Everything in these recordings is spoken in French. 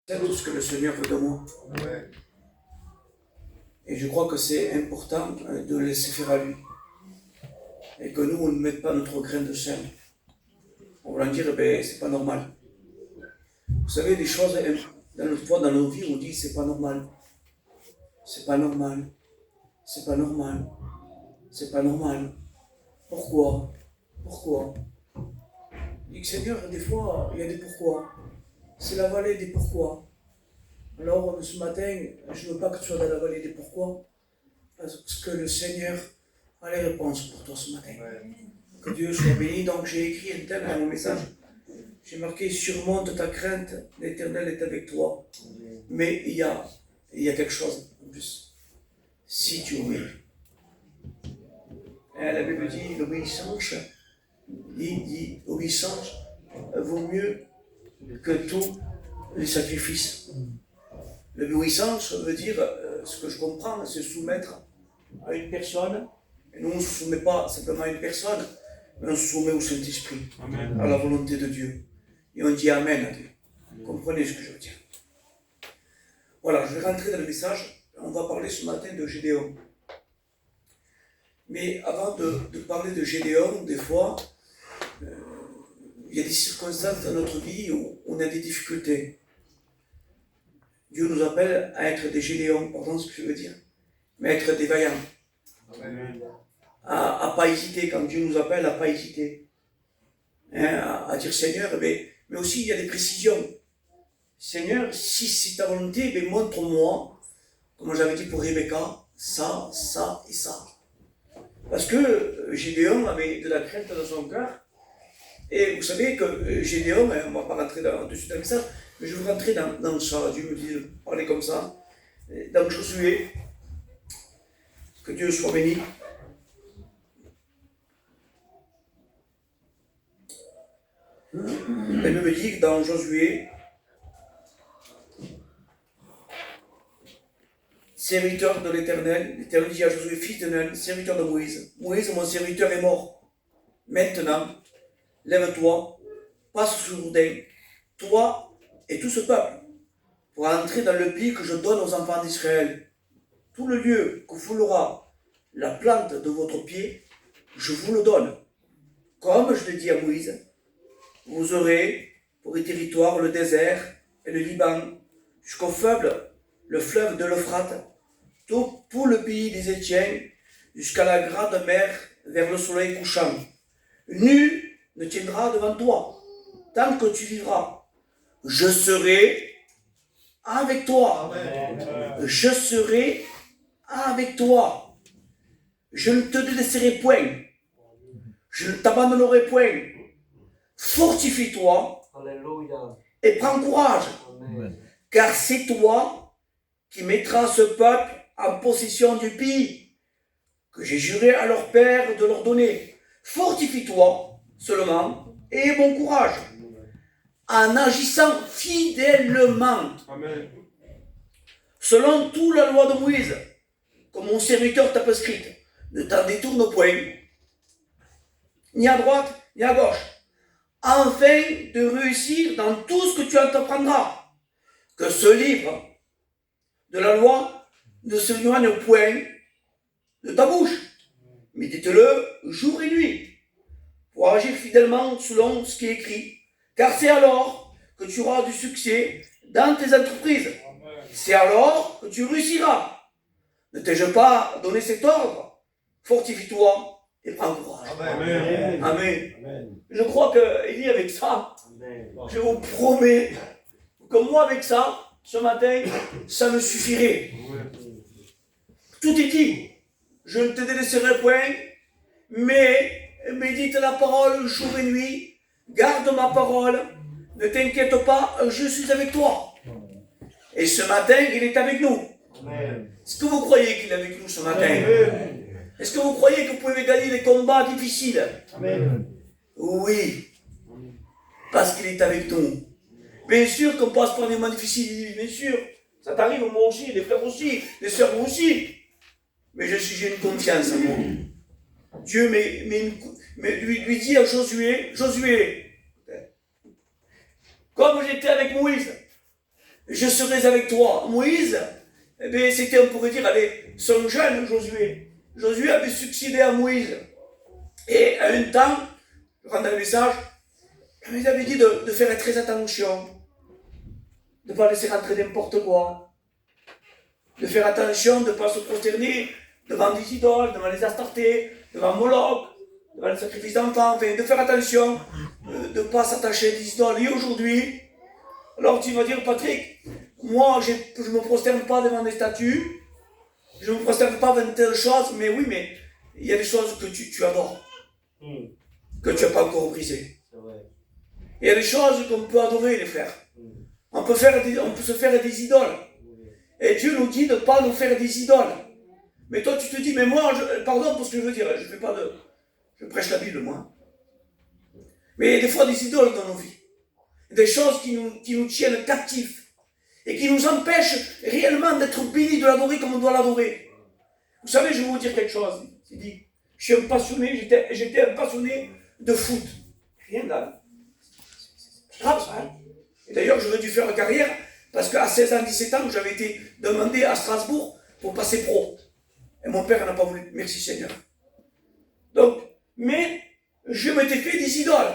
C'est tout ce que le Seigneur veut de moi. Ouais. Et je crois que c'est important de le laisser faire à lui. Et que nous, on ne mette pas notre grain de sel. On va dire, c'est pas normal. Vous savez, des choses, dans nos vies, on dit, c'est pas normal. C'est pas normal. C'est pas normal. C'est pas normal. Pourquoi? Pourquoi? Je dis que Seigneur, des fois, il y a des pourquoi. C'est la vallée des pourquoi. Alors, ce matin, je ne veux pas que tu sois dans la vallée des pourquoi, parce que le Seigneur a les réponses pour toi ce matin. Ouais. Que Dieu soit béni. Donc, j'ai écrit un thème dans mon message. J'ai marqué « Surmonte ta crainte, l'Éternel est avec toi ». Mais il y a quelque chose en plus. Si tu obéis. Et la Bible dit l'obéissance, dit l'obéissance vaut mieux que tous les sacrifices. L'obéissance veut dire, ce que je comprends, c'est soumettre à une personne. Et nous, on ne se soumet pas simplement à une personne, mais on se soumet au Saint-Esprit, à la volonté de Dieu. Et on dit Amen à Dieu. Vous comprenez ce que je veux dire? Voilà, je vais rentrer dans le message. On va parler ce matin de Gédéon. Mais avant de parler de Gédéon, des fois, il y a des circonstances dans notre vie où on a des difficultés. Dieu nous appelle à être des Gédéons, pardon ce que je veux dire, mais être des vaillants. À pas hésiter, quand Dieu nous appelle, à pas hésiter. À dire Seigneur, mais aussi il y a des précisions. Seigneur, si c'est ta volonté, montre-moi, comme j'avais dit pour Rebecca, ça, ça et ça. Parce que Gédéon avait de la crainte dans son cœur. Et vous savez que Gédéon, on ne va pas rentrer dessus dans ça, mais je veux rentrer dans ça. Dieu me dit de parler comme ça. Dans Josué, que Dieu soit béni. Elle me dit que dans Josué, serviteur de l'Éternel, l'Éternel dit à Josué, fils de Nun, serviteur de Moïse. Moïse, mon serviteur, est mort. Maintenant, lève-toi, passe sur le Jourdain, toi et tout ce peuple, pour entrer dans le pays que je donne aux enfants d'Israël. Tout le lieu que foulera la plante de votre pied, je vous le donne. Comme je l'ai dit à Moïse, vous aurez pour territoire le désert et le Liban, jusqu'au le fleuve de l'Euphrate, tout le pays des Étiens, jusqu'à la grande mer vers le soleil couchant. Nul ne tiendra devant toi, tant que tu vivras. Je serai avec toi. Amen. Je serai avec toi. Je ne te délaisserai point. Je ne t'abandonnerai point. Fortifie-toi. Alléluia. Et prends courage. Amen. Car c'est toi qui mettras ce peuple en possession du pays que j'ai juré à leur père de leur donner. Fortifie-toi seulement et aie bon courage en agissant fidèlement. Amen. Selon toute la loi de Moïse, comme mon serviteur t'a prescrite. Ne t'en détourne point, ni à droite, ni à gauche, afin de réussir dans tout ce que tu entreprendras. Que ce livre de la loi ne s'éloigne point de ta bouche, mais dites-le jour et nuit, pour agir fidèlement selon ce qui est écrit, car c'est alors que tu auras du succès dans tes entreprises. C'est alors que tu réussiras. Ne t'ai-je pas donné cet ordre? Fortifie-toi et prends courage. Amen. Amen. Amen. Je crois qu'il dit avec ça, Amen. je vous promets que moi avec ça, ce matin, ça me suffirait. Tout est dit. Je ne te délaisserai point, mais médite la parole jour et nuit. Garde ma parole. Ne t'inquiète pas, je suis avec toi. Et ce matin, il est avec nous. Amen. Est-ce que vous croyez qu'il est avec nous ce matin? Est-ce que vous croyez que vous pouvez gagner les combats difficiles? Amen. Oui. Parce qu'il est avec nous. Bien sûr qu'on passe par des moments difficiles, bien sûr. Ça t'arrive, moi aussi, les frères aussi, les sœurs moi aussi. Mais j'ai une confiance en moi. Dieu lui dit à Josué, comme j'étais avec Moïse, je serai avec toi. Moïse, eh bien, c'était, on pourrait dire, allez, son jeune Josué. Josué avait succédé à Moïse. Et à un temps, je rentre dans le message, il avait dit de faire très attention, de ne pas laisser rentrer n'importe quoi, de faire attention, de ne pas se prosterner devant des idoles, devant les Astartés, devant Moloch, devant le sacrifice d'enfants, enfin, de faire attention, de ne pas s'attacher à des idoles. Et aujourd'hui, alors tu vas dire, Patrick, moi je ne me prosterne pas devant des statues, je ne me prosterne pas devant telle chose, mais oui, mais il y a des choses que tu adores, que tu n'as pas encore brisées. Il y a des choses qu'on peut adorer, les frères. On peut se faire des idoles. Et Dieu nous dit de ne pas nous faire des idoles. Mais toi, tu te dis, mais moi, pardon pour ce que je veux dire, je prêche la Bible, moi. Mais il y a des fois des idoles dans nos vies. Des choses qui nous tiennent captifs. Et qui nous empêchent réellement d'être bénis, de l'adorer comme on doit l'adorer. Vous savez, je vais vous dire quelque chose. C'est dit, je suis un passionné, j'étais un passionné de foot. Rien là. C'est grave ça, hein. Et d'ailleurs, j'aurais dû faire une carrière, parce qu'à 16 ans, 17 ans, j'avais été demandé à Strasbourg pour passer pro. Et mon père n'a pas voulu. Merci Seigneur. Donc, mais je m'étais fait des idoles.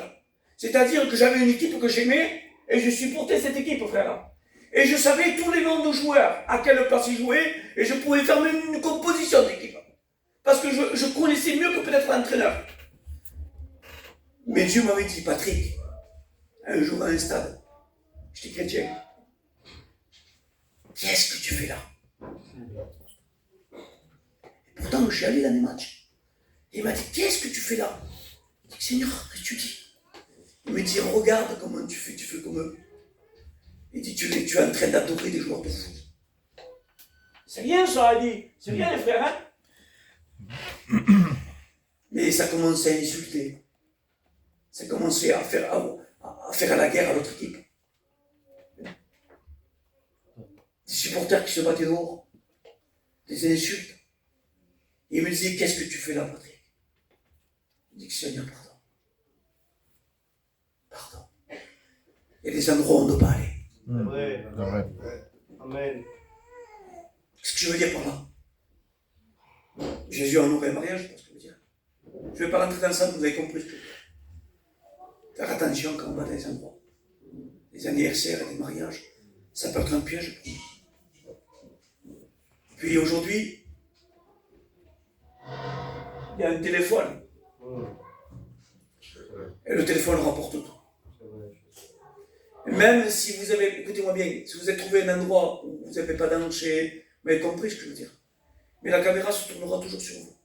C'est-à-dire que j'avais une équipe que j'aimais, et je supportais cette équipe, frère. Et je savais tous les noms de joueurs, à quelle place ils jouaient, et je pouvais faire même une composition d'équipe. Parce que je connaissais mieux que peut-être l'entraîneur. Mais Dieu m'avait dit, Patrick, un jour à un stade, j'étais chrétien. Qu'est-ce que tu fais là? Et pourtant, je suis allé dans les matchs. Et il m'a dit, qu'est-ce que tu fais là? Je dis, Seigneur, qu'est-ce que tu dis? Il me dit, regarde comment tu fais comme eux. Il dit, tu es en train d'adorer des joueurs de foot. C'est rien ça, il dit. C'est rien les frères, hein? Mais ça commençait à insulter. Ça commençait à faire la guerre à l'autre équipe. Des supporters qui se battaient dehors. Des insultes. Et il me disait, qu'est-ce que tu fais là, Patrick? Il dit, Seigneur, pardon. Pardon. Il y a des endroits où on ne doit pas aller. Ouais. Amen. Qu'est-ce que je veux dire par là? Jésus a honoré le mariage, c'est pas ce que je veux dire. Je ne vais pas rentrer dans ça, vous avez compris ce que je veux dire. Faire attention quand on va dans des endroits. Des anniversaires et des mariages, ça peut être un piège. Puis aujourd'hui, il y a un téléphone. Et le téléphone rapporte tout. Même si vous avez, écoutez-moi bien, si vous avez trouvé un endroit où vous n'avez pas d'encher, vous avez compris ce que je veux dire. Mais la caméra se tournera toujours sur vous.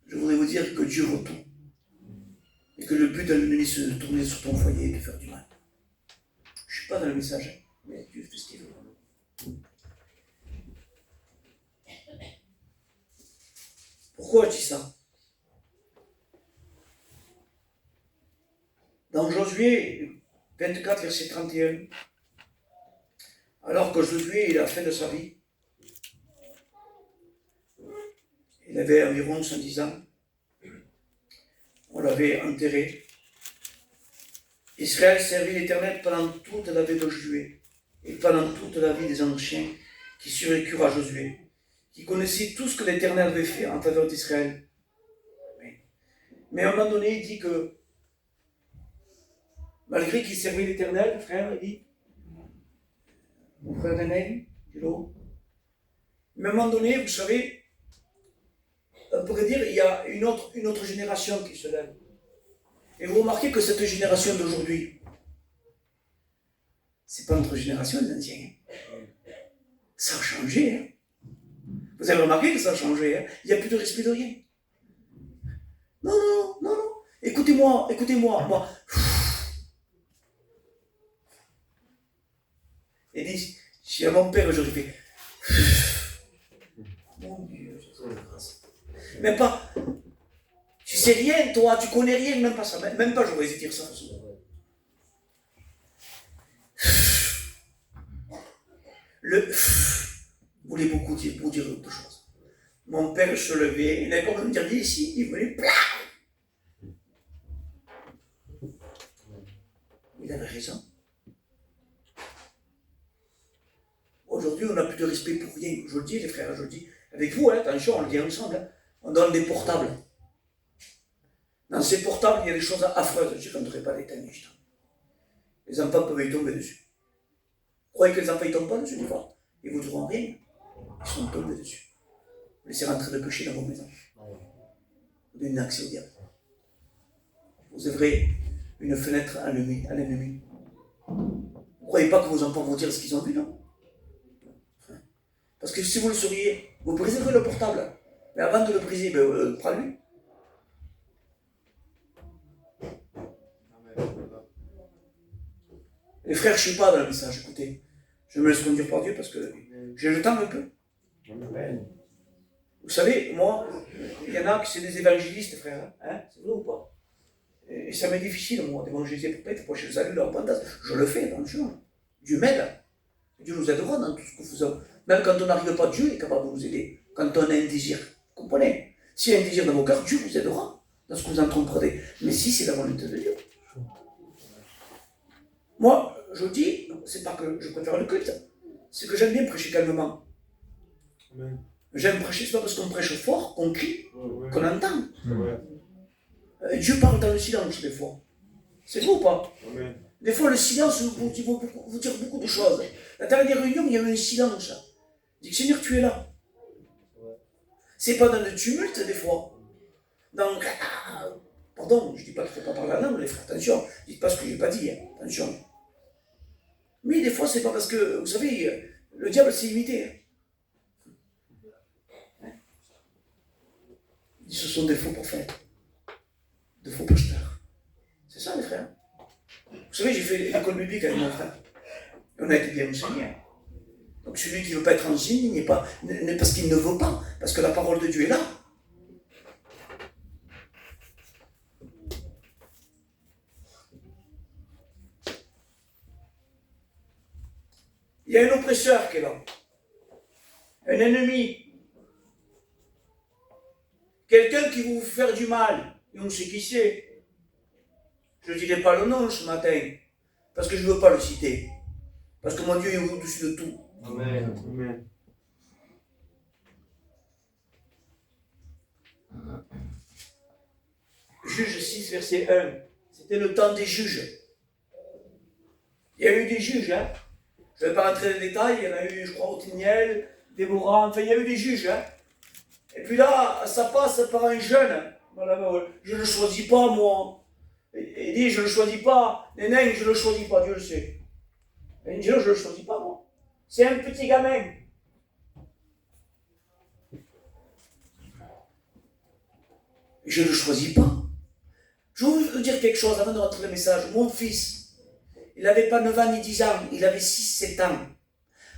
Je voudrais vous dire que Dieu veut tout. Et que le but de l'ennemi, c'est de tourner sur ton foyer et de faire du mal. Je ne suis pas dans le message, mais Dieu fait ce qu'il veut. Pourquoi je dis ça? Dans Josué 24, verset 31, alors que Josué, il a fait de sa vie, il avait environ 110 ans, on l'avait enterré. Israël servit l'Éternel pendant toute la vie de Josué et pendant toute la vie des anciens qui survécurent à Josué, qui connaissaient tout ce que l'Éternel avait fait en faveur d'Israël. Mais à un moment donné, il dit que malgré qu'il servait l'Éternel, frère, il dit, mon frère Daniel, mais à un moment donné, vous savez, on pourrait dire, il y a une autre génération qui se lève. Et vous remarquez que cette génération d'aujourd'hui, c'est pas notre génération des anciens. Ça a changé. Hein. Vous avez remarqué que ça a changé. Hein. Il n'y a plus de respect de rien. Non. Écoutez-moi, moi. Et dit, si à mon père j'aurais fait. Mon Dieu, c'est grâce. Même pas. Tu sais rien, toi, tu connais rien, même pas ça. Même pas, j'aurais osé dire ça. Le voulait beaucoup dire, pour dire autre chose. Mon père se levait, il n'avait pas me dire, viens ici, il voulait, il avait raison. Aujourd'hui, on n'a plus de respect pour rien. Je le dis, les frères, je le dis. Avec vous, hein, attention, on le dit ensemble. Hein. On donne des portables. Dans ces portables, il y a des choses affreuses. Je ne donnerai pas les détails. Les enfants peuvent y tomber dessus. Vous croyez que les enfants ne tombent pas dessus, des fois? Ils ne vous diront rien. Ils sont tombés dessus. Vous laissez rentrer de péché dans vos maisons. Vous donnez accès au diable. Vous ouvrez une fenêtre à l'ennemi. Vous ne croyez pas que vos enfants vont dire ce qu'ils ont vu, non? Parce que si vous le sauriez, vous briserez le portable. Mais avant de le briser, prends-lui. Les frères, je ne suis pas dans le message, écoutez. Je me laisse conduire par Dieu parce que j'ai le temps un peu. Vous savez, moi, il y en a qui sont des évangélistes, frère. Hein? C'est vrai ou pas? Et ça m'est difficile, moi, d'évangéliser pour peut-être prêcher le salut, la repentance. Je le fais, attention. Dieu m'aide. Dieu nous aidera dans tout ce que nous faisons. Même quand on n'arrive pas, Dieu est capable de nous aider. Quand on a un désir. Vous comprenez? S'il y a un désir dans vos cœurs, Dieu vous aidera dans ce que vous entreprendrez. Mais si c'est la volonté de Dieu. Moi, je dis, c'est pas que je préfère le culte, c'est que j'aime bien prêcher calmement. Amen. J'aime prêcher, c'est pas parce qu'on prêche fort, qu'on crie, qu'on entend. Dieu parle dans le silence, des fois. C'est vrai ou pas? Amen. Des fois, le silence vous dire beaucoup de choses. La dernière réunion, il y avait un silence. Il dit, Seigneur, tu es là. C'est pas dans le tumulte, des fois. Dans... Pardon, je dis pas qu'il ne faut pas parler la langue, les frères, attention. Dites pas ce que je n'ai pas dit, hein. Attention. Mais des fois, c'est pas parce que, vous savez, le diable s'est imité. Hein? Il dit, ce sont des faux prophètes, de faux pasteurs. C'est ça, les frères. Vous savez, j'ai fait l'école biblique avec mon frère. On a été bien enseigné. Donc celui qui ne veut pas être enseigné n'est pas parce qu'il ne veut pas, parce que la parole de Dieu est là. Il y a un oppresseur qui est là. Un ennemi. Quelqu'un qui veut vous faire du mal. Et on sait qui c'est. Je ne dirai pas le nom ce matin. Parce que je ne veux pas le citer. Parce que mon Dieu est au-dessus de tout. Amen. Amen. Juge 6, verset 1. C'était le temps des juges. Il y a eu des juges, hein. Je ne vais pas rentrer dans les détails, il y en a eu, je crois, Othniel, Déborah, enfin il y a eu des juges. Hein. Et puis là, ça passe par un jeune. Voilà, je ne le choisis pas, moi. Il dit, je ne le choisis pas. Les nains, je ne le choisis pas, Dieu le sait. Et Dieu, je ne le choisis pas, moi. C'est un petit gamin. Je ne le choisis pas. Je veux vous dire quelque chose avant de rentrer le message. Mon fils, il n'avait pas 9 ans ni 10 ans, il avait 6-7 ans.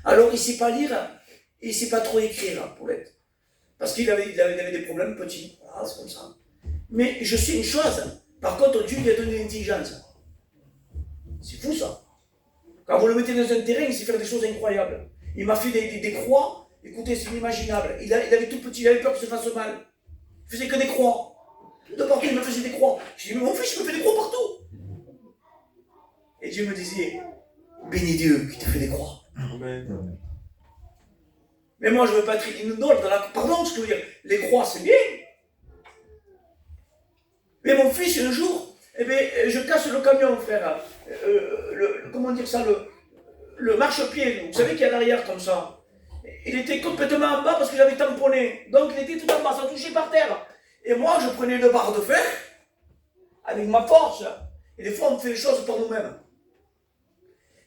Alors il ne sait pas lire, et il ne sait pas trop écrire, Paulette. Parce qu'il avait des problèmes petits. Ah, c'est comme ça. Mais je sais une chose, par contre, Dieu lui a donné l'intelligence. C'est fou ça. Quand vous le mettez dans un terrain, il sait faire des choses incroyables. Il m'a fait des croix, écoutez, c'est inimaginable. Il avait tout petit, il avait peur que ça se fasse mal. Il faisait que des croix. De partout, il me faisait des croix. Je dis, mais mon fils, il me fait des croix partout. Et Dieu me disait, bénis Dieu qui te fait des croix. Amen. Mais moi, je ne veux pas être une idole dans la... Pardon, ce que je veux dire. Les croix, c'est bien. Mais mon fils, un jour, eh bien, je casse le camion, frère. Comment dire ça, le marchepied, vous savez qu'il y a derrière comme ça. Il était complètement en bas parce que j'avais tamponné. Donc il était tout en bas, ça touchait par terre. Et moi, je prenais une barre de fer avec ma force. Et des fois, on fait les choses par nous-mêmes.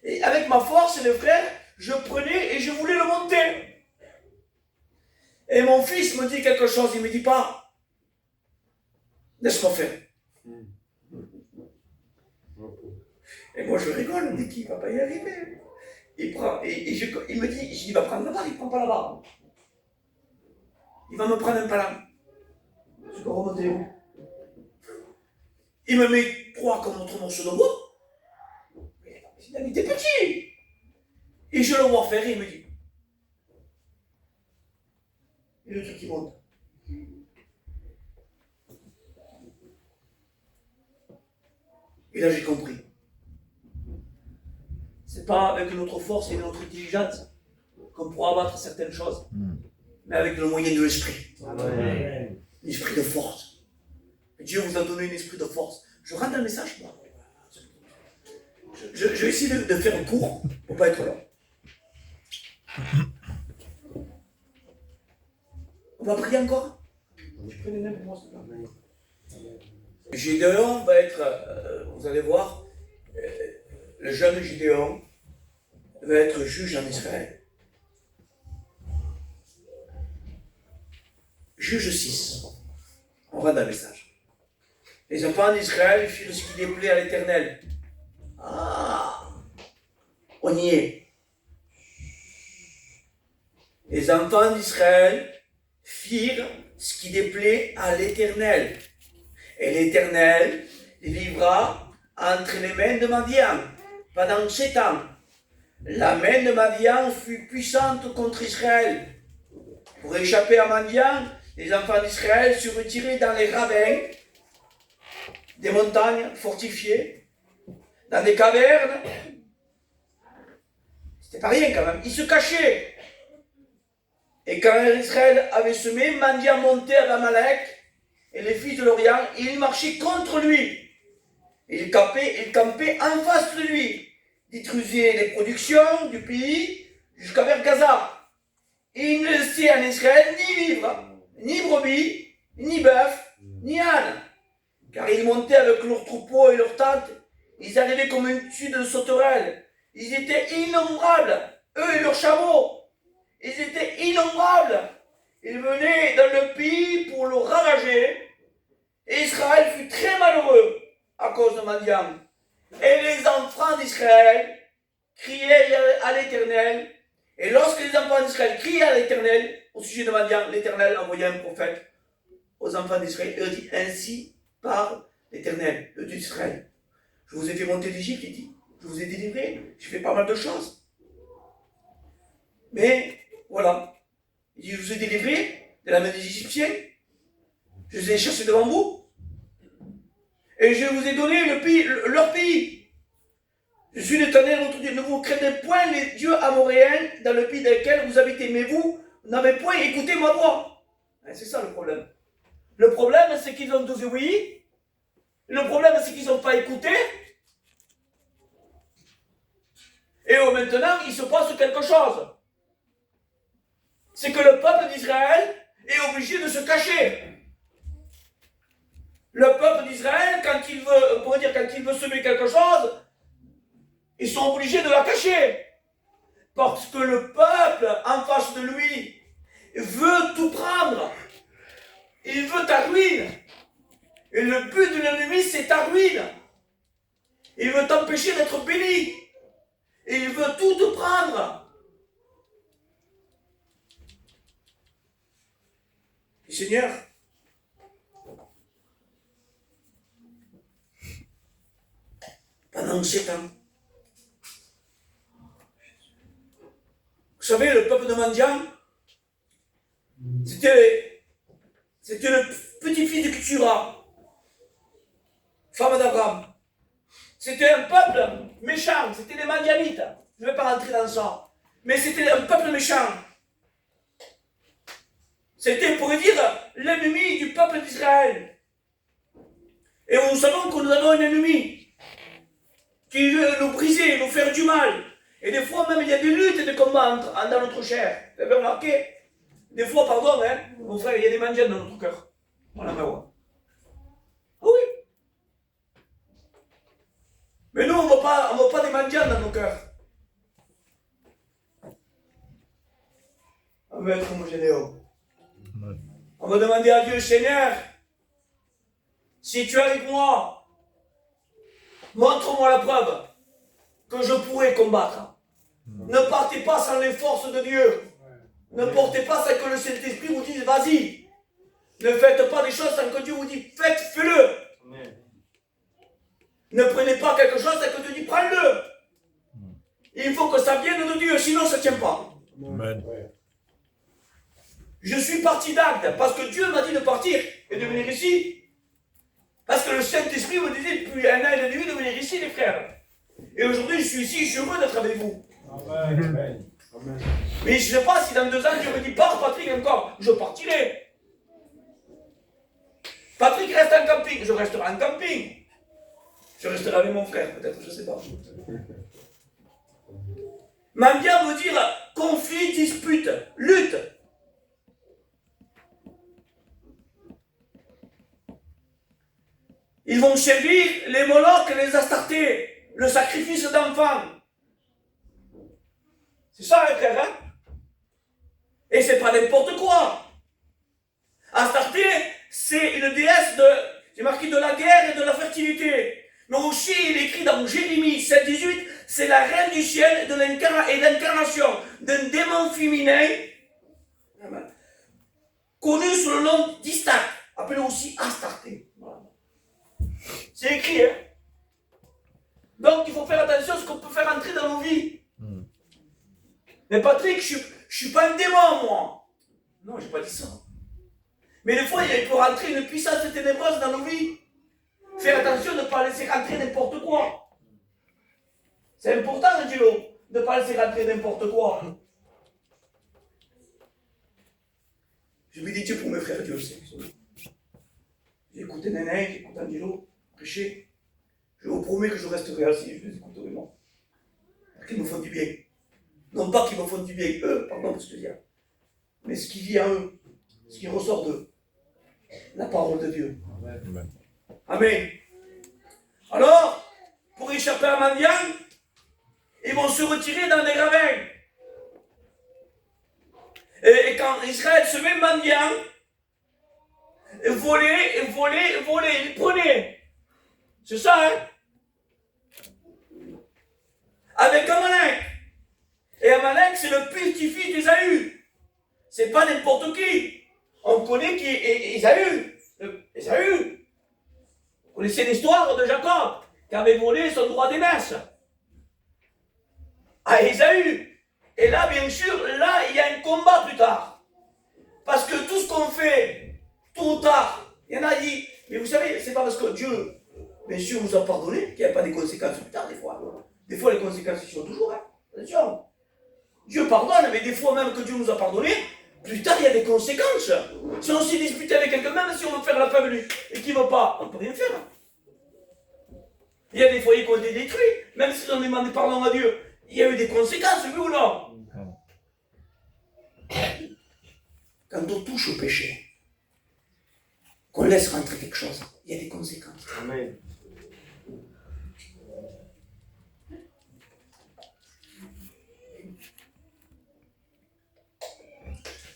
Et avec ma force, les frères, je prenais et je voulais le monter. Et mon fils me dit quelque chose, il ne me dit pas, laisse-moi faire. Et moi je rigole, il me dit qu'il ne va pas y arriver. Il prend, il me dit, il va prendre la barre, il ne prend pas la barre. Il va me prendre un palan. Je vais remonter où? Il me met 3 comme autre morceau de bois. Il était petit. Et je le vois faire, et il me dit, et le truc qui monte. Et là j'ai compris. C'est pas avec notre force et notre intelligence qu'on pourra abattre certaines choses, mais avec le moyen de l'esprit. L'esprit de force. Dieu vous a donné un esprit de force. Je rends un message, moi. Je vais essayer de faire un cours pour ne pas être là. On va prier encore. Tu prenais les mains pour moi, s'il te plaît. Gédéon va être, vous allez voir, le jeune Gédéon va être juge en Israël. Juge 6. On va dans le message. Les enfants d'Israël firent ce qui déplaît à l'Éternel. Ah, on y est. Les enfants d'Israël firent ce qui déplaît à l'Éternel. Et l'Éternel les livra entre les mains de Madian pendant 7 ans. La main de Madian fut puissante contre Israël. Pour échapper à Madian, les enfants d'Israël se retiraient dans les ravins des montagnes fortifiées, dans des cavernes. C'était pas rien quand même. Ils se cachaient. Et quand Israël avait semé, Madian montait à Amalek et les fils de l'Orient, et ils marchaient contre lui. Ils campaient en face de lui, détruisaient les productions du pays jusqu'à vers Gaza. Et ils ne laissaient en Israël ni vivre, ni brebis, ni bœuf, ni âne. Car ils montaient avec leurs troupeaux et leurs tentes. Ils arrivaient comme une tuile de sauterelles. Ils étaient innombrables, eux et leurs chameaux. Ils étaient innombrables. Ils venaient dans le pays pour le ravager. Et Israël fut très malheureux à cause de Madian. Et les enfants d'Israël criaient à l'Éternel. Et lorsque les enfants d'Israël criaient à l'Éternel au sujet de Madian, l'Éternel envoyait un prophète aux enfants d'Israël. Il dit, ainsi parle l'Éternel, le Dieu d'Israël. Je vous ai fait monter d'Égypte, il dit. Je vous ai délivré. J'ai fait pas mal de choses. Mais, voilà. Il dit, je vous ai délivré de la main des Égyptiens. Je les ai chassés devant vous. Et je vous ai donné leur pays. Je suis l'Éternel, votre Dieu. Ne vous craignez point les dieux amoréens dans le pays dans lequel vous habitez. Mais vous n'avez point écouté ma voix. C'est ça le problème. Le problème, c'est qu'ils ont désobéi. Le problème, c'est qu'ils n'ont pas écouté. Et maintenant, il se passe quelque chose. C'est que le peuple d'Israël est obligé de se cacher. Le peuple d'Israël, quand il veut semer quelque chose, ils sont obligés de la cacher. Parce que le peuple en face de lui veut tout prendre. Il veut ta ruine. Et le but de l'ennemi, c'est ta ruine. Il veut t'empêcher d'être béni. Et il veut tout te prendre. Et Seigneur, pendant 7 ans, vous savez, le peuple de Madian, c'était le petit-fils de Ketura, femme d'Abraham. C'était un peuple méchant, c'était les Madianites. Je ne vais pas rentrer dans ça. Mais c'était un peuple méchant. C'était, on pourrait dire, l'ennemi du peuple d'Israël. Et nous savons que nous avons un ennemi qui veut nous briser, nous faire du mal. Et des fois même, il y a des luttes et des combats dans notre chair. Vous avez remarqué? Des fois, pardon, mon frère, il y a des mandiens dans notre cœur. On la voit. Ah oui. Mais nous, on ne veut pas des mendiants dans nos cœurs. On veut être comme Gédéon. On va demander à Dieu, Seigneur, si tu es avec moi, montre-moi la preuve que je pourrai combattre. Ne partez pas sans les forces de Dieu. Ne portez pas sans que le Saint-Esprit vous dise, vas-y. Ne faites pas des choses sans que Dieu vous dise, faites-le. Ne prenez pas quelque chose sans que Dieu dit, prends-le. Il faut que ça vienne de Dieu, sinon ça ne tient pas. Amen. Je suis parti d'Agde parce que Dieu m'a dit de partir et de venir ici. Parce que le Saint-Esprit me disait depuis 1 an et demi de venir ici, les frères. Et aujourd'hui, je suis ici, je suis heureux d'être avec vous. Amen. Mais je ne sais pas si dans 2 ans, Dieu me dit, pars Patrick encore, je partirai. Patrick reste en camping, je resterai en camping. Je resterai avec mon frère, peut-être, je ne sais pas. Mendiant veut dire conflit, dispute, lutte. Ils vont servir les Molochs et les Astartés, le sacrifice d'enfants. C'est ça, hein, frère, hein? Et c'est pas n'importe quoi. Astarté, c'est une déesse j'ai marqué de la guerre et de la fertilité. Mais aussi, il est écrit dans Jérémie 7,18, c'est la reine du ciel et l'incarnation d'un démon féminin connu sous le nom d'Istar, appelé aussi Astarté. Voilà. C'est écrit, hein. Donc, il faut faire attention à ce qu'on peut faire entrer dans nos vies. Mais Patrick, je suis pas un démon, moi. Non, j'ai pas dit ça. Mais des fois, il peut rentrer une puissance ténébreuse dans nos vies. Faire attention de ne pas laisser rentrer n'importe quoi. C'est important, Angelo, de ne pas laisser rentrer n'importe quoi. Je lui dis Dieu pour mes frères, Dieu le sait. J'ai écouté Néné, j'ai écouté Angelo prêcher. Je vous promets que je resterai assis, je les écouterai moi. Parce qu'ils me font du bien. Non pas qu'ils me font du bien, eux, pardon pour ce que je dis, mais ce qui vit en eux, ce qui ressort d'eux. La parole de Dieu. Amen. Amen. Alors, pour échapper à Madian, ils vont se retirer dans les ravins. Et quand Israël se met Madian, voler, ils prenaient. C'est ça, hein? Avec Amalek. Et Amalek, c'est le petit-fils d'Ésaü. C'est pas n'importe qui. On connaît qui est Ésaü. Ésaü. Vous connaissez l'histoire de Jacob, qui avait volé son droit d'aînesse à Ésaü. Et là, bien sûr, là, il y a un combat plus tard. Parce que tout ce qu'on fait, tôt ou tard, il y en a dit, mais vous savez, c'est pas parce que Dieu, bien sûr, nous a pardonné qu'il n'y a pas des conséquences plus tard, des fois. Des fois, les conséquences, ils sont toujours, hein. Attention. Dieu pardonne, mais des fois même que Dieu nous a pardonné, plus tard, il y a des conséquences. Si on s'est disputé avec quelqu'un, même si on veut faire la paix avec lui, et qu'il ne veut pas, on ne peut rien faire. Il y a des foyers qui ont été détruits, même si on demandé pardon à Dieu. Il y a eu des conséquences, oui ou non? Quand on touche au péché, qu'on laisse rentrer quelque chose, il y a des conséquences. Amen.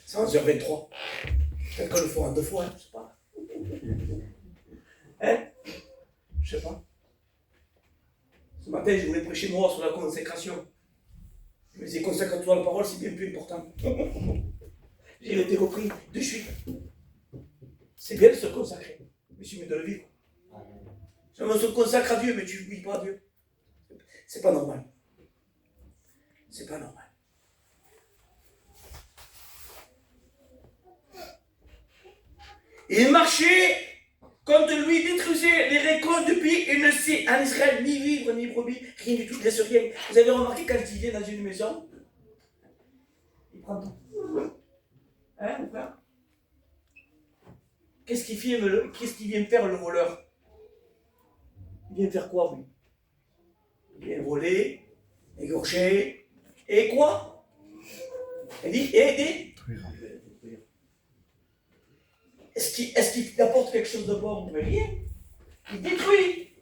C'est 11h23. Quelqu'un le fera en 2 fois, hein, je sais pas. Hein? Je sais pas. Ce matin, je voulais prêcher moi sur la consécration. Je me disais, consacre-toi à la parole, c'est bien plus important. J'ai été repris de suite. C'est bien de se consacrer, mais tu mets de le vivre. Si on se consacre à Dieu, mais tu ne vis pas à Dieu. C'est pas normal. C'est pas normal. Il marchait contre lui, détruisait les récoltes depuis il ne sait en Israël ni vivre ni brebis, rien du tout, il ne laisse rien. Vous avez remarqué quand il vient dans une maison, il prend tout. Hein, mon frère? Qu'est-ce qu'il vient faire le voleur? Il vient faire quoi, lui? Il vient voler, égorger, et quoi? Il dit aider. Est-ce qu'il apporte quelque chose de bon? Mais rien. Il détruit.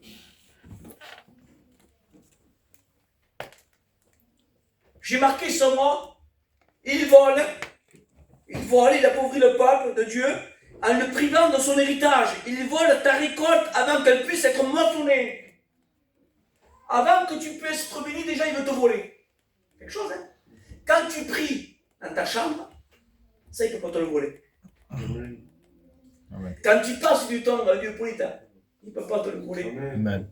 J'ai marqué sur moi, il vole, il appauvrit le peuple de Dieu en le privant de son héritage. Il vole ta récolte avant qu'elle puisse être moissonnée. Avant que tu puisses être béni, déjà il veut te voler. Quelque chose, hein? Quand tu pries dans ta chambre, ça il ne peut pas te le voler. Amen. Quand tu passes du temps à Dieu pour l'État, il ne peut pas te le voler. Amen.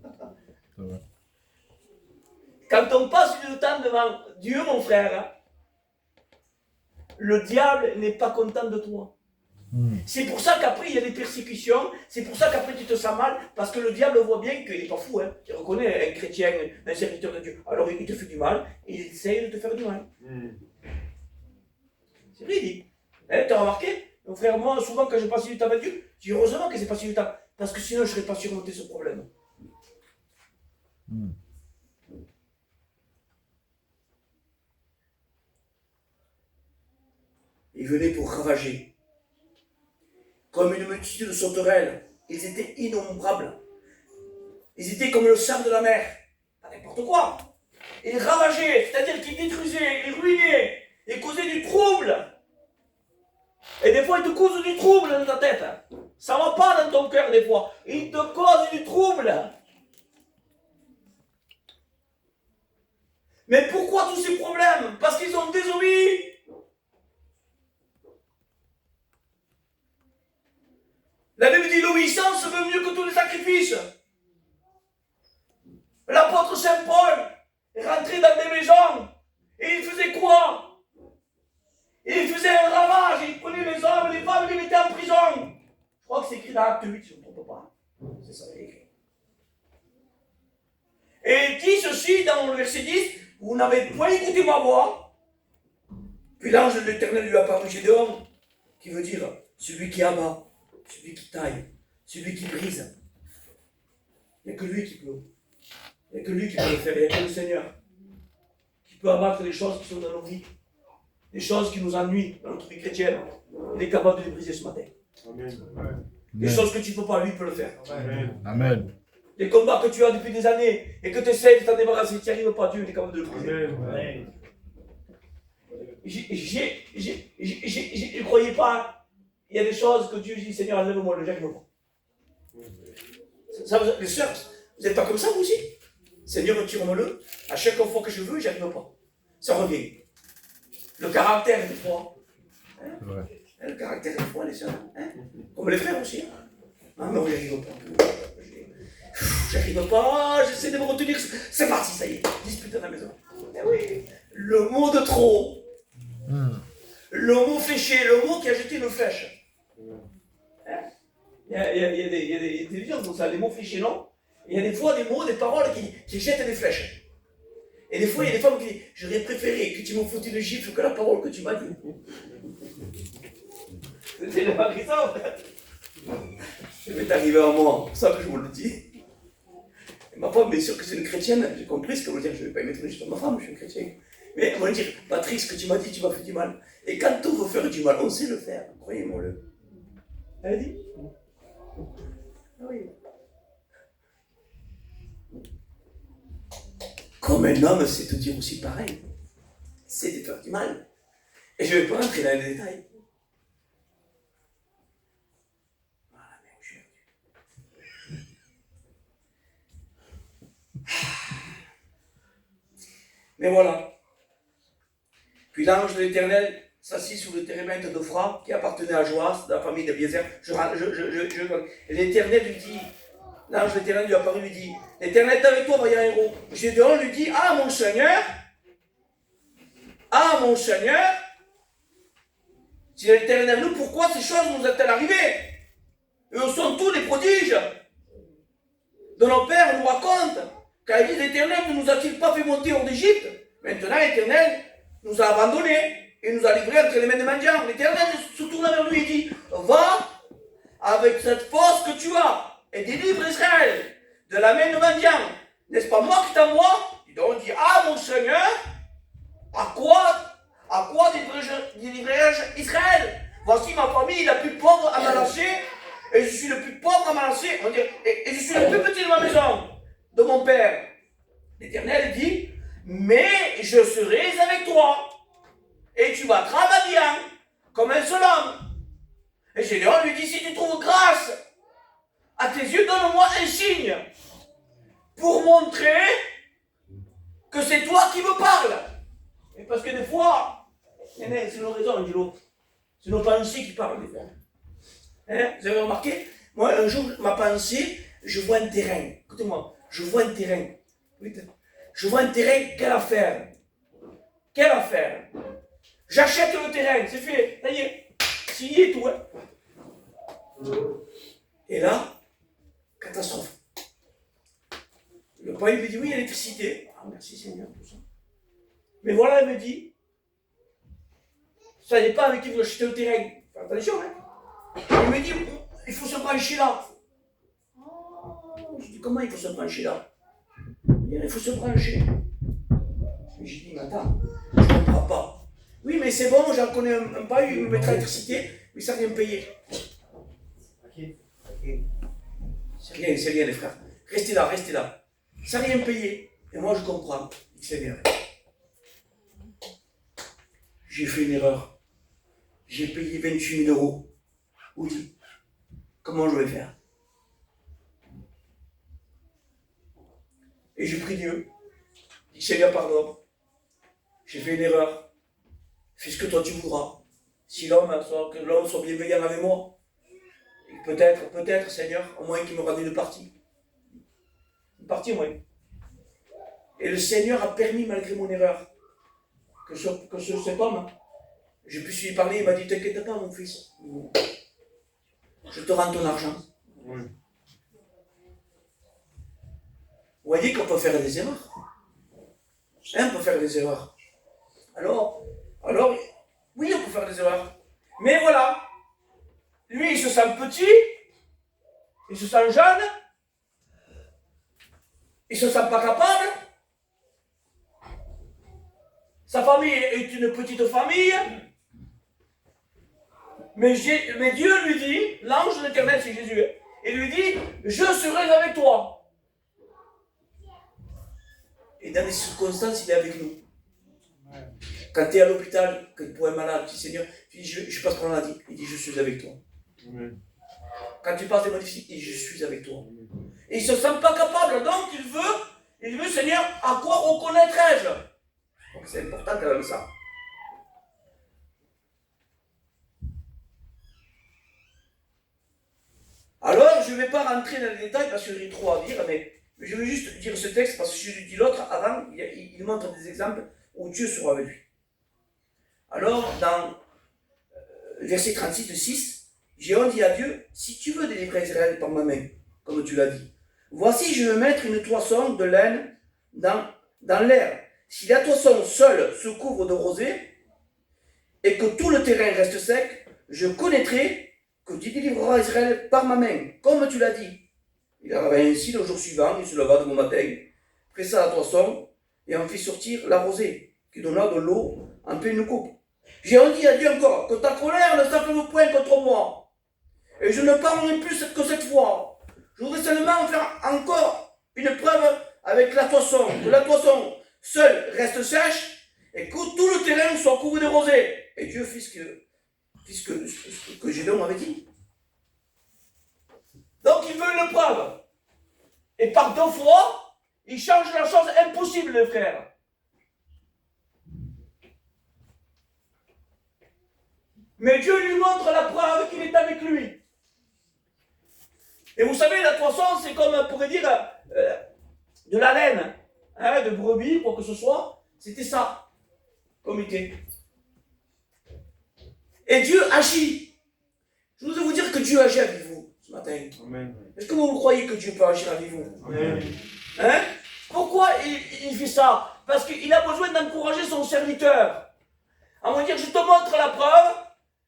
Quand on passe du temps devant Dieu, mon frère, le diable n'est pas content de toi. C'est pour ça qu'après il y a des persécutions, c'est pour ça qu'après tu te sens mal, parce que le diable voit bien qu'il n'est pas fou, hein. Il reconnaît un chrétien, un serviteur de Dieu. Alors il te fait du mal, et il essaye de te faire du mal. C'est vrai, il dit. Hein, t'as remarqué? Donc frère, moi, souvent quand je passe du temps avec Dieu, je dis heureusement que c'est passé du temps, parce que sinon je ne serais pas surmonté ce problème. Ils venaient pour ravager. Comme une multitude de sauterelles. Ils étaient innombrables. Ils étaient comme le sable de la mer. Pas n'importe quoi. Ils ravageaient, c'est-à-dire qu'ils détruisaient, ils ruinaient, ils causaient du trouble. Et des fois, ils te causent du trouble dans ta tête. Ça ne va pas dans ton cœur des fois. Ils te causent du trouble. Mais pourquoi tous ces problèmes? Parce qu'ils ont désobéi. La Bible dit l'obéissance veut mieux que tous les sacrifices. L'apôtre Saint Paul est rentré dans des maisons et il faisait quoi? Il faisait un ravage, il prenait les hommes, les femmes, il les mettait en prison. Je crois que c'est écrit dans Acte 8, si je ne me trompe pas. C'est ça, il est écrit. Et il dit ceci dans le verset 10, vous n'avez point écouté ma voix. Puis l'ange de l'Éternel lui apparut Gédéon, qui veut dire celui qui abat. Celui qui taille, celui qui brise. Il n'y a que lui qui peut. Il n'y a que lui qui peut le faire. Il n'y a que le Seigneur qui peut abattre les choses qui sont dans nos vies. Les choses qui nous ennuient dans notre vie chrétienne. Il est capable de les briser ce matin. Amen. Les choses que tu ne peux pas, lui peut le faire. Amen. Amen. Les combats que tu as depuis des années et que tu essaies de t'en débarrasser, tu n'y arrives pas, Dieu est capable de le briser. Amen. Je ne croyais pas. Il y a des choses que Dieu dit, Seigneur, enlève-moi le j'arrive pas. Ça, les sœurs, vous n'êtes pas comme ça, vous aussi? Seigneur, retire-moi-le. À chaque fois que je veux, j'arrive pas. Ça revient. Le caractère, des fois. Hein? Ouais. Le caractère, des fois, les sœurs. Hein? Comme les frères aussi. Ah non, j'arrive pas. J'arrive pas, j'essaie de me retenir. C'est parti, ça y est. Dispute à la maison. Eh oui. Le mot de trop. Le mot fléché, le mot qui a jeté une flèche. Il y a des télévisions comme ça, les mots fléchés, non? Il y a des fois des mots, des paroles qui jettent des flèches. Et des fois, il y a des femmes qui disent j'aurais préféré que tu me foutes une gifle que la parole que tu m'as dit. C'est pas écrit ça, en fait. Ça m'est arrivé à moi, c'est pour ça que je vous le dis. Et ma femme, bien sûr que c'est une chrétienne, j'ai compris ce que veut dire, je ne vais pas y mettre une gifle à ma femme, je suis une chrétienne. Mais elle va dire Patrice, ce que tu m'as dit, tu m'as fait du mal. Et quand on veut faire du mal, on sait le faire, croyez-moi-le. Elle a dit ah oui. Comme un homme sait te dire aussi pareil, c'est de faire du mal. Et je ne vais pas rentrer dans les détails. Voilà, mais aujourd'hui. Mais voilà. Puis l'ange de l'Éternel s'assit sur le térébinthe d'Ophra, qui appartenait à Joas, de la famille de Biézer. Et l'Éternel lui dit, l'ange de l'Éternel lui apparut, lui dit, l'Éternel est avec toi, vaillant héros. Gédéon lui dit, ah mon Seigneur, si l'Éternel nous, pourquoi ces choses nous sont-elles arrivées? Et où sont tous les prodiges de nos pères nous racontent, car il dit, l'Éternel ne nous a-t-il pas fait monter hors d'Égypte? Maintenant, l'Éternel nous a abandonnés et nous a livrés entre les mains des mendiants. L'Éternel se tourna vers lui et dit, va avec cette force que tu as et délivre Israël de la main des mendiants. N'est-ce pas moi qui t'envoie? Et donc il dit, ah mon Seigneur, à quoi délivrerai-je Israël? Voici ma famille la plus pauvre à Manassé, et je suis le plus pauvre à Manassé, et je suis le plus petit de ma maison, de mon père. L'Éternel dit, mais je serai avec toi, et tu vas travailler comme un seul homme. Et Gédéon lui dit, si tu trouves grâce à tes yeux, donne-moi un signe pour montrer que c'est toi qui me parles. Et parce que des fois, c'est nos raisons, Angelo. C'est nos pensées qui parlent des fois. Hein? Vous avez remarqué? Moi, un jour, ma pensée, je vois un terrain. Écoutez-moi, je vois un terrain. Je vois un terrain, quelle affaire? Quelle affaire? J'achète le terrain, c'est fait, ça y est, signé tout. Hein? Et là, catastrophe. Le père me dit, oui, l'électricité. Ah, merci Seigneur, tout ça. Mais voilà, elle me dit, ça n'est pas avec qui vous achetez le terrain. Fais attention, hein. Il me dit, il faut se brancher là. Oh, je dis, comment il faut se brancher là? Il faut se brancher. J'ai dit, mais attends, je ne comprends pas. Oui, mais c'est bon, j'en connais un pas, il me mettra l'électricité, mais ça rien payé. C'est rien, les frères. Restez là. Ça rien payé. Et moi, je comprends. C'est bien. J'ai fait une erreur. J'ai payé 28 000 euros. Oui. Comment je vais faire? Et j'ai pris Dieu. Je dis, Seigneur, pardon. J'ai fait une erreur. Fais ce que toi tu voudras. Si l'homme soit bienveillant avec moi, peut-être, Seigneur, au moins qu'il me rende une partie. Une partie au moins. Et le Seigneur a permis, malgré mon erreur, que cet homme, je puisse lui parler. Il m'a dit, t'inquiète pas, mon fils. Je te rends ton argent. Oui. Vous voyez qu'on peut faire des erreurs. On peut faire des erreurs. Alors, oui, on peut faire des erreurs. Mais voilà, lui, il se sent petit, il se sent jeune, il se sent pas capable. Sa famille est une petite famille. Mais Dieu lui dit, l'ange de l'Éternel, c'est Jésus, il lui dit, je serai avec toi. Et dans les circonstances, il est avec nous. Quand tu es à l'hôpital, que tu es malade, tu dis Seigneur, tu dis je passe par la maladie, il dit je suis avec toi. Amen. Quand tu passes des moments difficiles, il dit je suis avec toi. Amen. Et il ne se sent pas capable, donc il veut Seigneur, à quoi reconnaîtrai-je? Donc c'est important quand même ça. Alors, je ne vais pas rentrer dans les détails parce que j'ai trop à dire, mais je vais juste dire ce texte parce que je lui dis l'autre avant, il montre des exemples où Dieu sera avec lui. Alors, dans verset 36 de 6, Géant dit à Dieu, si tu veux délivrer Israël par ma main, comme tu l'as dit, voici je vais mettre une toison de laine dans l'air. Si la toison seule se couvre de rosée et que tout le terrain reste sec, je connaîtrai que tu délivreras Israël par ma main, comme tu l'as dit. Il arriva ainsi le jour suivant, il se leva de bon matin, pressa la toison et en fit sortir la rosée, qui donna de l'eau en pleine coupe. J'ai dit à Dieu encore, que ta colère ne s'affirme point contre moi. Et je ne parlerai plus que cette fois. Je voudrais seulement faire encore une preuve avec la toison. Que la toison seule reste sèche et que tout le terrain soit couvert de rosée. Et Dieu fit ce que Gédéon avait dit. Donc il veut une preuve. Et par 2 fois, il change la chose impossible, les frères. Mais Dieu lui montre la preuve qu'il est avec lui. Et vous savez, la toison, c'est comme, on pourrait dire, de la laine, de brebis, quoi que ce soit. C'était ça, comme idée. Et Dieu agit. Je voudrais vous dire que Dieu agit avec vous ce matin. Amen. Est-ce que vous croyez que Dieu peut agir avec vous? Amen. Pourquoi il fait ça? Parce qu'il a besoin d'encourager son serviteur. À me dire, je te montre la preuve.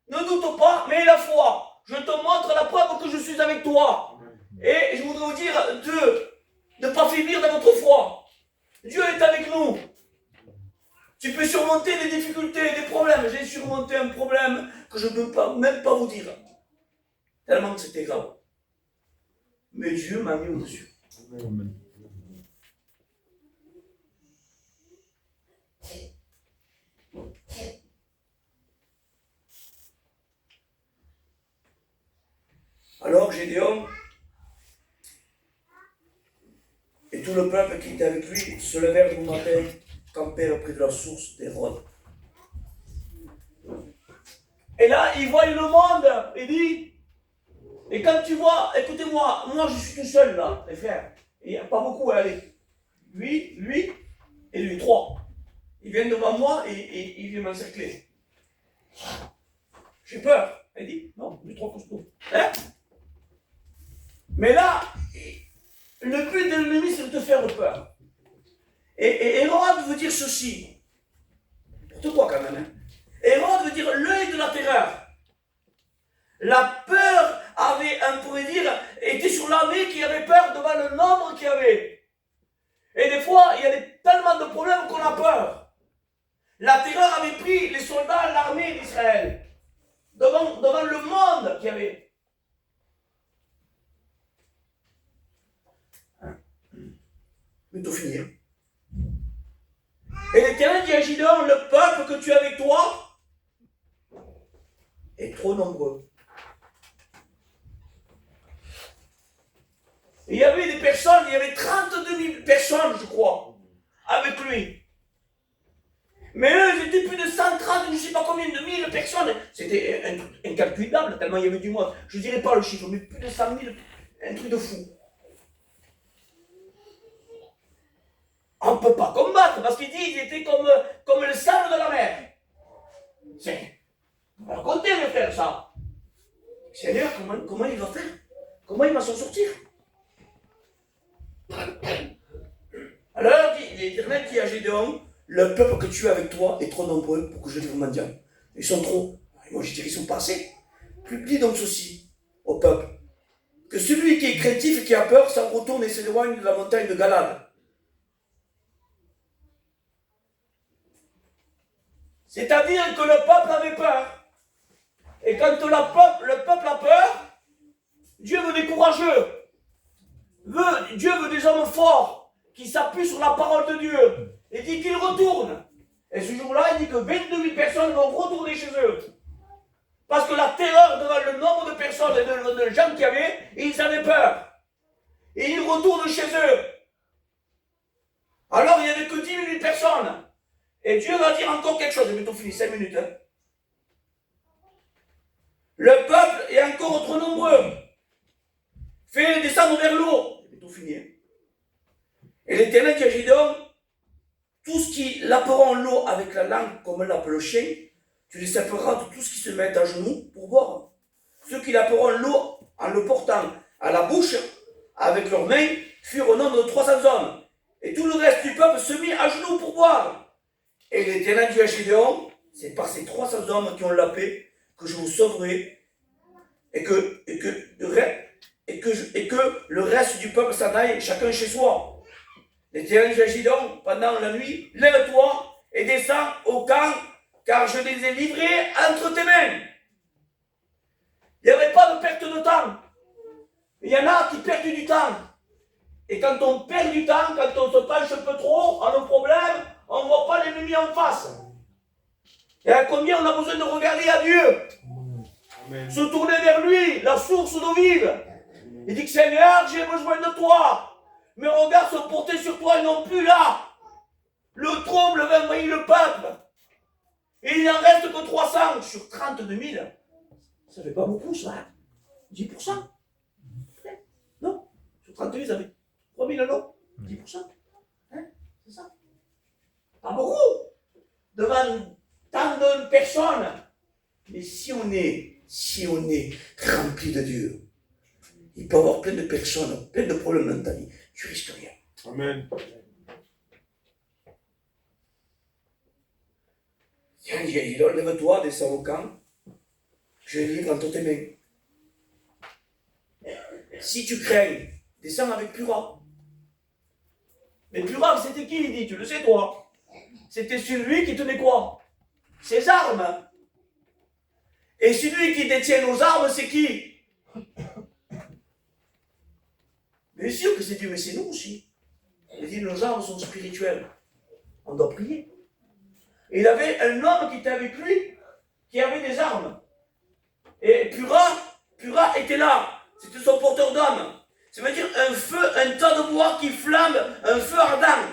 Ne doute pas, mais la foi. Je te montre la preuve que je suis avec toi. Et je voudrais vous dire de ne pas faiblir dans votre foi. Dieu est avec nous. Tu peux surmonter des difficultés, des problèmes. J'ai surmonté un problème que je ne peux même pas vous dire. Tellement que c'était grave. Mais Dieu m'a mis au-dessus. Amen. Alors Gédéon et tout le peuple qui était avec lui se levèrent du matin, campèrent près de la source des Rhodes. Et là, il voit le monde, il dit, et quand tu vois, écoutez-moi, moi je suis tout seul là, les frères, il n'y a pas beaucoup à aller. Lui, et lui, 3. Ils viennent devant moi et ils viennent m'encercler. J'ai peur. Il dit, non, lui 3 costaud. Mais là, le but de l'ennemi, c'est de te faire peur. Et Hérode veut dire ceci. Pour quoi quand même, hein? Hérode veut dire l'œil de la terreur. La peur avait, on pourrait dire, était sur l'armée qui avait peur devant le nombre qu'il y avait. Et des fois, il y a tellement de problèmes qu'on a peur. La terreur avait pris les soldats, l'armée d'Israël, devant le monde qu'il y avait. Mais tout finir. Et l'Éternel dit à Gideon, le peuple que tu as avec toi est trop nombreux. Et il y avait des personnes, il y avait 32 000 personnes, je crois, avec lui. Mais eux, ils étaient plus de 130, je ne sais pas combien de mille personnes. C'était incalculable, tellement il y avait du monde. Je ne dirais pas le chiffre, mais plus de 100 000, un truc de fou. On ne peut pas combattre, parce qu'il dit qu'ils étaient comme le sable de la mer. On va raconter de faire ça. Seigneur, comment il va faire? Comment il va s'en sortir? Alors, l'Éternel dit à Gédéon, le peuple que tu as avec toi est trop nombreux pour que je livre Madian. Ils sont trop. Moi, je dirais qu'ils sont pas assez. Dis donc ceci au peuple, que celui qui est craintif et qui a peur s'en retourne et s'éloigne de la montagne de Galade. C'est-à-dire que le peuple avait peur. Et quand le peuple a peur, Dieu veut des courageux. Dieu veut des hommes forts qui s'appuient sur la parole de Dieu. Et dit qu'ils retournent. Et ce jour-là, il dit que 22 000 personnes vont retourner chez eux. Parce que la terreur devant le nombre de personnes et de gens qu'il y avait, ils avaient peur. Et ils retournent chez eux. Alors il n'y avait que 10 000 personnes. Et Dieu va dire encore quelque chose. J'ai bientôt fini, 5 minutes. Hein. Le peuple est encore trop nombreux. Fais-les descendre vers l'eau. J'ai bientôt fini. Hein. Et l'Éternel dit à Gédéon, tous qui laperont l'eau avec la langue comme lappe le chien, tu les sépareras de tous ceux qui se mettent à genoux pour boire. Ceux qui laperont l'eau en le portant à la bouche avec leurs mains furent au nombre de 300 hommes. Et tout le reste du peuple se mit à genoux pour boire. Et l'Éternel dit à Gédéon, c'est par ces 300 hommes qui ont la paix que je vous sauverai et que le reste du peuple s'en aille, chacun chez soi. L'Éternel dit à Gédéon, pendant la nuit, lève-toi et descends au camp, car je les ai livrés entre tes mains. Il n'y avait pas de perte de temps. Il y en a qui perdent du temps. Et quand on perd du temps, quand on se penche un peu trop à nos problèmes, on ne voit pas l'ennemi en face. Et à combien on a besoin de regarder à Dieu? Amen. Se tourner vers lui, la source d'eau vive. Il dit que Seigneur, j'ai besoin de toi. Mes regards sont portés sur toi et non plus là. Le trouble va envahir le peuple. Et il n'en reste que 300 sur 32 000. Ça fait pas beaucoup ça. 10%. Non. Sur 32 000, ça fait 3 000 non. 10%. Hein? C'est ça. Pas beaucoup. Devant tant de personnes. Mais si on est rempli de Dieu, il peut y avoir plein de personnes, plein de problèmes dans ta vie. Tu risques rien. Amen. Tiens, il dit, lève-toi, descends au camp. Je les livre entre tes mains. Si tu crains, descends avec Pura. Mais Pura, c'était qui, il dit? Tu le sais, toi. C'était celui qui tenait quoi? Ses armes. Et celui qui détient nos armes, c'est qui? Bien sûr que c'est Dieu, mais c'est nous aussi. Il dit, nos armes sont spirituelles. On doit prier. Et il avait un homme qui était avec lui, qui avait des armes. Et Pura était là. C'était son porteur d'armes. Ça veut dire un feu, un tas de bois qui flambe, un feu ardent.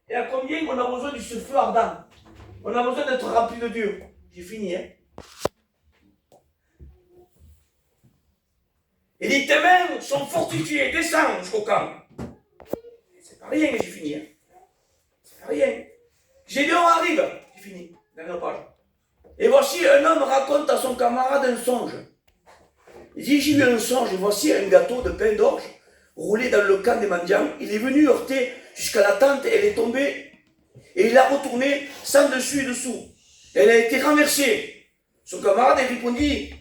Et à combien on a besoin de ce feu ardent? On a besoin d'être rempli de Dieu. J'ai fini, hein. Il dit, tes mains sont fortifiées, descends jusqu'au camp. C'est pas rien, j'ai fini. Hein. C'est pas rien. Gédéon arrive, j'ai fini, dernière page. Et voici un homme raconte à son camarade un songe. Il dit, j'ai eu un songe, et voici un gâteau de pain d'orge roulé dans le camp des mendiants. Il est venu heurter jusqu'à la tente, elle est tombée, et il l'a retournée sans dessus et dessous. Elle a été renversée. Son camarade répondit,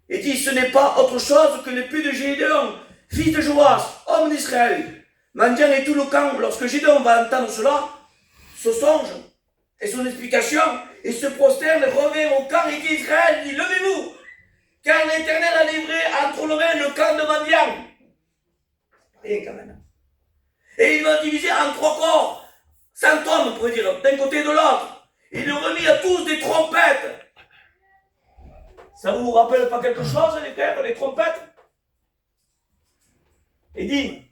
et dit, ce n'est pas autre chose que l'épée de Gédéon, fils de Joas, homme d'Israël. Mendiant et tout le camp, lorsque Gédéon va entendre cela, ce songe et son explication, il se prosterne, revient au camp et dit, Israël, dit, levez-vous, car l'Éternel a livré entre nos mains le camp de Mendiant. Rien quand même. Et il va diviser en 3 corps, 100 hommes, on pourrait dire, d'un côté et de l'autre. Il leur remit à tous des trompettes. Ça vous rappelle pas quelque chose, les frères, les trompettes? Il dit,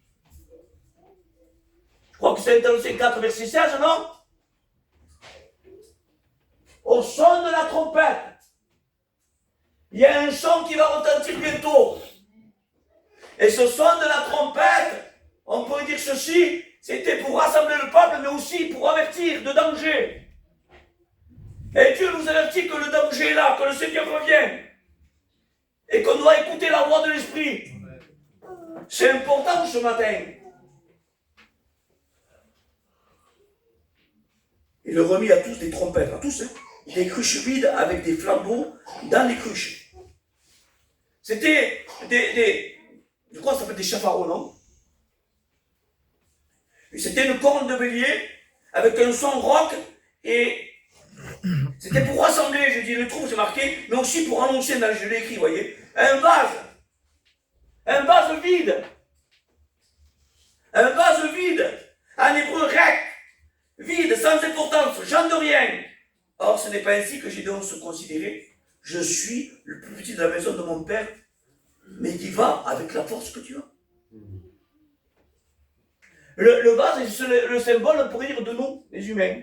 je crois que c'est dans le 4, verset 16, non? Au son de la trompette, il y a un son qui va retentir bientôt. Et ce son de la trompette, on peut dire ceci, c'était pour rassembler le peuple, mais aussi pour avertir de danger. Et Dieu nous avertit que le danger est là, que le Seigneur revient. Et qu'on doit écouter la voix de l'Esprit. C'est important ce matin. Il leur remit à tous des trompettes, à tous, hein, des cruches vides avec des flambeaux dans les cruches. C'était je crois que ça s'appelle des chafards, non? C'était une corne de bélier avec un son rock et c'était pour rassembler, je dis le trou, c'est marqué, mais aussi pour annoncer, je l'ai écrit, vous voyez, un vase vide, en hébreu rek, vide, sans importance, genre de rien. Or, ce n'est pas ainsi que Gédéon se considérait. Je suis le plus petit de la maison de mon père, mais qui va avec la force que tu as. Le vase, c'est le symbole, on pourrait dire, de nous, les humains.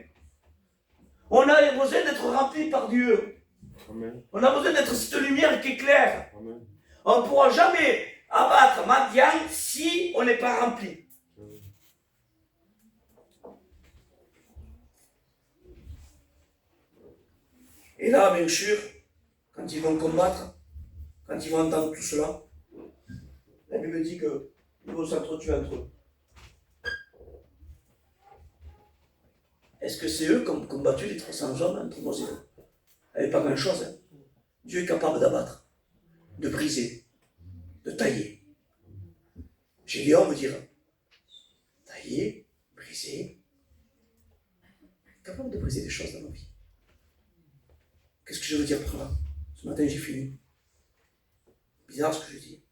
On a besoin d'être remplis par Dieu. Amen. On a besoin d'être cette lumière qui éclaire. Amen. On ne pourra jamais abattre Madian si on n'est pas rempli. Et là, bien sûr, quand ils vont combattre, quand ils vont entendre tout cela, la Bible dit qu'ils vont s'entretuer entre eux. Est-ce que c'est eux qui ont combattu les 300 hommes entre moi et eux? Il n'y avait pas grand-chose. Hein. Dieu est capable d'abattre, de briser, de tailler. Gédéon veut dire tailler, briser. Capable de briser des choses dans nos vies. Qu'est-ce que je veux dire par là? Ce matin, j'ai fini. Bizarre ce que je dis.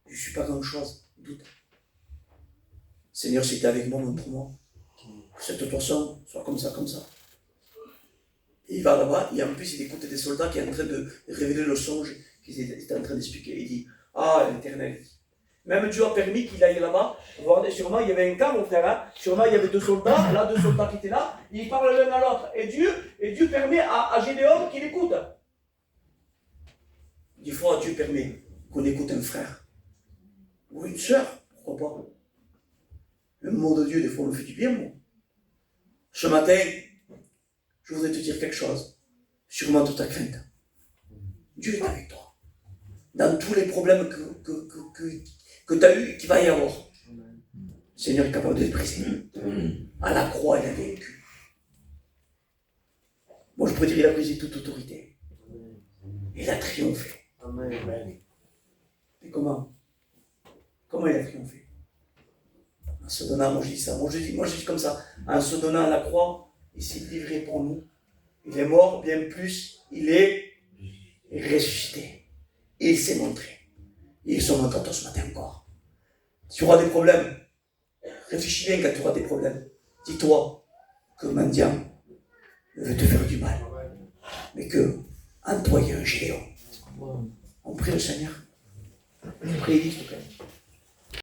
Je ne suis pas grand-chose, doute. Seigneur, si tu es avec moi, montre-moi que cette situation soit comme ça, comme ça. Et il va là-bas, et en plus, il écoute des soldats qui sont en train de révéler le songe qu'ils étaient en train d'expliquer. Il dit, ah, l'Éternel. Même Dieu a permis qu'il aille là-bas. Sûrement, il y avait un camp, mon frère. Hein. Sûrement, il y avait 2 soldats, là, 2 soldats qui étaient là. Ils parlent l'un à l'autre. Et Dieu permet à Gédéon qu'il écoute. Des fois, Dieu permet qu'on écoute un frère. Ou une sœur, pourquoi pas. Le mot de Dieu, des fois, me fait du bien, moi. Ce matin, je voudrais te dire quelque chose. Sûrement toute ta crainte. Dieu est avec toi. Dans tous les problèmes que tu as eu et qu'il va y avoir. Le Seigneur est capable de les briser. À la croix, il a vaincu. Moi, je pourrais dire qu'il a brisé toute autorité. Il a triomphé. Amen. Mais comment? Comment il a triomphé? En se donnant, moi je dis ça, moi je dis comme ça, en se donnant à la croix, il s'est livré pour nous. Il est mort, bien plus, il est ressuscité. Et il s'est montré. Et il se montre à toi ce matin encore. Tu auras des problèmes. Réfléchis bien quand tu auras des problèmes. Dis-toi que Mendiant veut te faire du mal. Mais que en toi il y a un Gédéon. On prie le Seigneur. Prie, s'il te plaît.